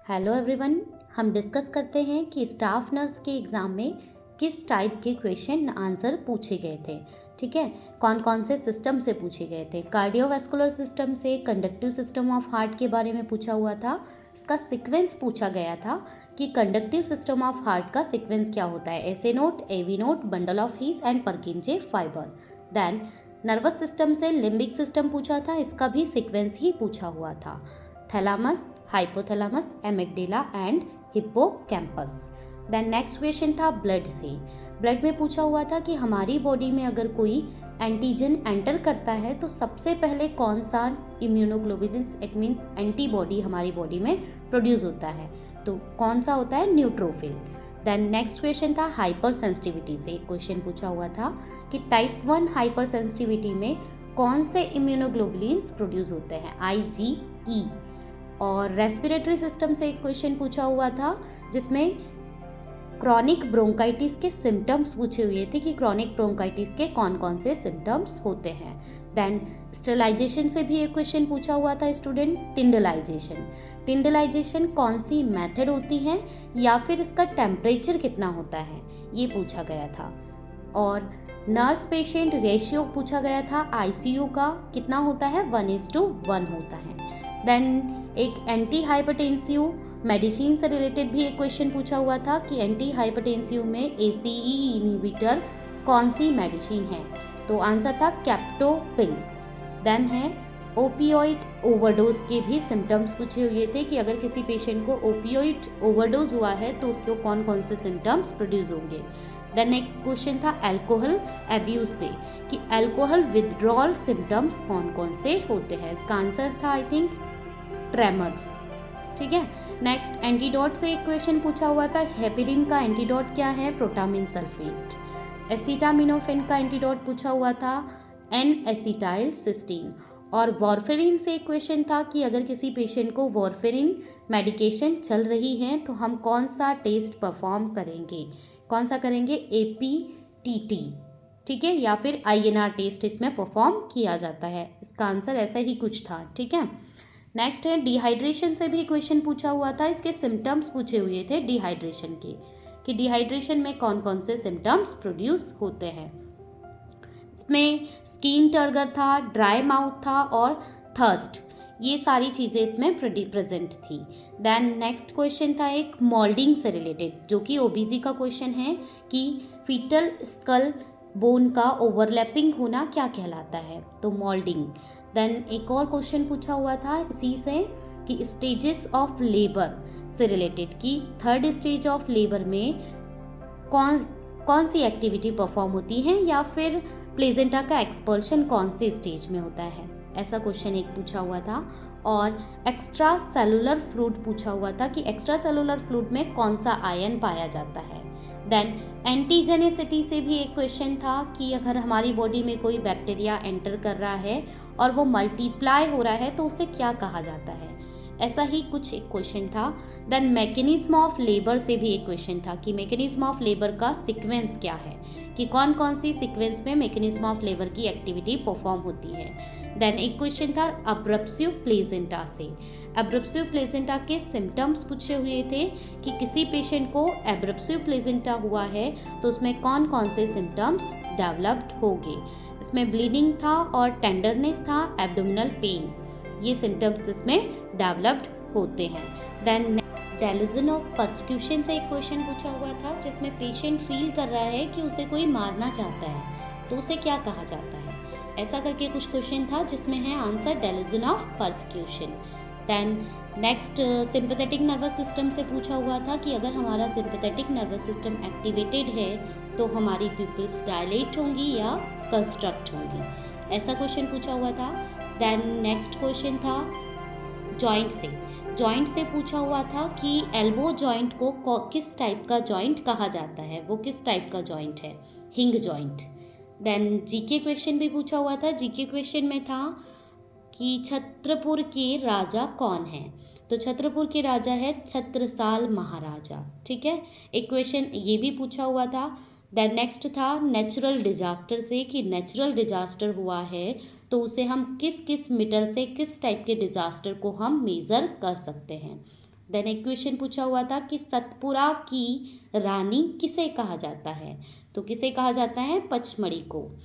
Hello everyone. हम discuss करते हैं कि स्टाफ नर्स के एग्ज़ाम में किस टाइप के क्वेश्चन आंसर पूछे गए थे। ठीक है, कौन कौन से सिस्टम से पूछे गए थे। कार्डियोवैस्कुलर सिस्टम से, कंडक्टिव सिस्टम ऑफ हार्ट के बारे में पूछा हुआ था। इसका सीक्वेंस पूछा गया था कि कंडक्टिव सिस्टम ऑफ हार्ट का सीक्वेंस क्या होता है। SA node, AV node, bundle of His and Purkinje fibre. Then nervous system से लिम्बिक सिस्टम पूछा था, इसका भी सीक्वेंस ही पूछा हुआ था। Thalamus, hypothalamus, amygdala and hippocampus. Then next question था ब्लड से। ब्लड में पूछा हुआ था कि हमारी बॉडी में अगर कोई एंटीजन एंटर करता है तो सबसे पहले कौन सा इम्यूनोग्लोबुलिन्स, इट मीन्स एंटीबॉडी हमारी बॉडी में प्रोड्यूस होता है, तो कौन सा होता है, न्यूट्रोफिल। देन नेक्स्ट क्वेश्चन था हाइपर सेंसिटिविटी से। एक क्वेश्चन पूछा हुआ था कि टाइप 1 हाइपर सेंसिटिविटी में कौन से इम्यूनोग्लोबुलिन्स प्रोड्यूस होते हैं, IgE। और रेस्पिरेटरी सिस्टम से एक क्वेश्चन पूछा हुआ था जिसमें क्रॉनिक ब्रोंकाइटिस के सिम्टम्स पूछे हुए थे कि क्रॉनिक ब्रोंकाइटिस के कौन कौन से सिम्टम्स होते हैं। देन स्टरलाइजेशन से भी एक क्वेश्चन पूछा हुआ था स्टूडेंट, टिंडलाइजेशन। टिंडलाइजेशन कौन सी मेथड होती है या फिर इसका टेम्परेचर कितना होता है, ये पूछा गया था। और नर्स पेशेंट रेशियो पूछा गया था, ICU का कितना होता है, 1:1 होता है। देन एक एंटी हाइपरटेंसिव मेडिसिन से रिलेटेड भी एक क्वेश्चन पूछा हुआ था कि एंटी हाइपरटेंसिव में ACE इनहिबिटर कौन सी मेडिसिन है, तो आंसर था कैप्टोपिल। देन है ओपियोइड ओवरडोज के भी सिम्टम्स पूछे हुए थे कि अगर किसी पेशेंट को ओपियोइड ओवरडोज हुआ है तो उसको कौन कौन से सिम्टम्स प्रोड्यूस होंगे। देन एक क्वेश्चन था अल्कोहल एब्यूज से कि अल्कोहल विथड्रॉल सिम्टम्स कौन कौन से होते हैं, इसका आंसर था आई थिंक ट्रेमर्स। ठीक है, नेक्स्ट एंटीडोट से एक क्वेश्चन पूछा हुआ था, हेपेरिन का एंटीडोट क्या है, प्रोटामिन सल्फेट। एसिटामिनोफेन का एंटीडोट पूछा हुआ था, N-एसिटाइल सिस्टीन। और वॉरफेरिन से एक क्वेश्चन था कि अगर किसी पेशेंट को वॉरफेरिन मेडिकेशन चल रही है तो हम कौन सा टेस्ट परफॉर्म करेंगे, कौन सा करेंगे, APTT। ठीक है, या फिर INR टेस्ट इसमें परफॉर्म किया जाता है, इसका आंसर ऐसा ही कुछ था। ठीक है, नेक्स्ट है डिहाइड्रेशन से भी क्वेश्चन पूछा हुआ था, इसके सिम्टम्स पूछे हुए थे डिहाइड्रेशन के कि डिहाइड्रेशन में कौन कौन से सिम्टम्स प्रोड्यूस होते हैं। इसमें स्किन टर्गर था, ड्राई माउथ था और थर्स्ट, ये सारी चीज़ें इसमें प्रेजेंट थी। देन नेक्स्ट क्वेश्चन था एक मोल्डिंग से रिलेटेड जो कि OBC का क्वेश्चन है कि फीटल स्कल बोन का ओवरलैपिंग होना क्या कहलाता है, तो मोल्डिंग। देन एक और क्वेश्चन पूछा हुआ था इसी से कि स्टेजेस ऑफ लेबर से रिलेटेड कि थर्ड स्टेज ऑफ लेबर में कौन सी एक्टिविटी परफॉर्म होती है या फिर प्लेजेंटा का एक्सपल्शन कौन से स्टेज में होता है, ऐसा क्वेश्चन एक पूछा हुआ था। और एक्स्ट्रा सेलुलर फ्लूइड पूछा हुआ था कि एक्स्ट्रा सेलुलर फ्लूइड में कौन सा आयन पाया जाता है। देन एंटीजेनेसिटी से भी एक क्वेश्चन था कि अगर हमारी बॉडी में कोई बैक्टीरिया एंटर कर रहा है और वो मल्टीप्लाई हो रहा है तो उसे क्या कहा जाता है, ऐसा ही कुछ एक क्वेश्चन था। देन मैकेनिज्म ऑफ लेबर से भी एक क्वेश्चन था कि मैकेनिज्म ऑफ लेबर का सीक्वेंस क्या है, कि कौन कौन सी सीक्वेंस में मैकेनिज्म ऑफ लेबर की एक्टिविटी परफॉर्म होती है। देन एक क्वेश्चन था अब्रप्सिव प्लेजेंटा से। अब्रप्सिव प्लेजेंटा के सिम्टम्स पूछे हुए थे कि किसी पेशेंट को एब्रप्सिव प्लेजेंटा हुआ है तो उसमें कौन कौन से सिम्टम्स डेवलप्ड होंगे। इसमें ब्लीडिंग था और टेंडरनेस था, एब्डोमिनल पेन, ये सिम्टम्स इसमें डेवलप्ड होते हैं। देन डेलूजन ऑफ परसिक्यूशन से एक क्वेश्चन पूछा हुआ था जिसमें पेशेंट फील कर रहा है कि उसे कोई मारना चाहता है तो उसे क्या कहा जाता है, ऐसा करके कुछ क्वेश्चन था जिसमें है answer delusion of persecution. Then next sympathetic nervous system से पूछा हुआ था कि अगर हमारा सिंपैथेटिक नर्वस सिस्टम एक्टिवेटेड है तो हमारी पिupils डायलेट होंगी या कंस्ट्रक्ट होंगी, ऐसा क्वेश्चन पूछा हुआ था। देन नेक्स्ट क्वेश्चन था जॉइंट से पूछा हुआ था कि एल्बो जॉइंट को किस टाइप का जॉइंट कहा जाता है, वो किस टाइप का जॉइंट है, हिंग जॉइंट। देन जीके क्वेश्चन भी पूछा हुआ था, जीके क्वेश्चन में था कि छत्रपुर के राजा कौन है, तो छत्रपुर के राजा है छत्रसाल महाराजा। ठीक है, एक क्वेश्चन ये भी पूछा हुआ था। देन नेक्स्ट था नेचुरल डिजास्टर से कि नेचुरल डिजास्टर हुआ है तो उसे हम किस किस मीटर से किस टाइप के डिजास्टर को हम मेज़र कर सकते हैं। देन एक क्वेश्चन पूछा हुआ था कि सतपुरा की रानी किसे कहा जाता है, तो किसे कहा जाता है, पचमढ़ी को।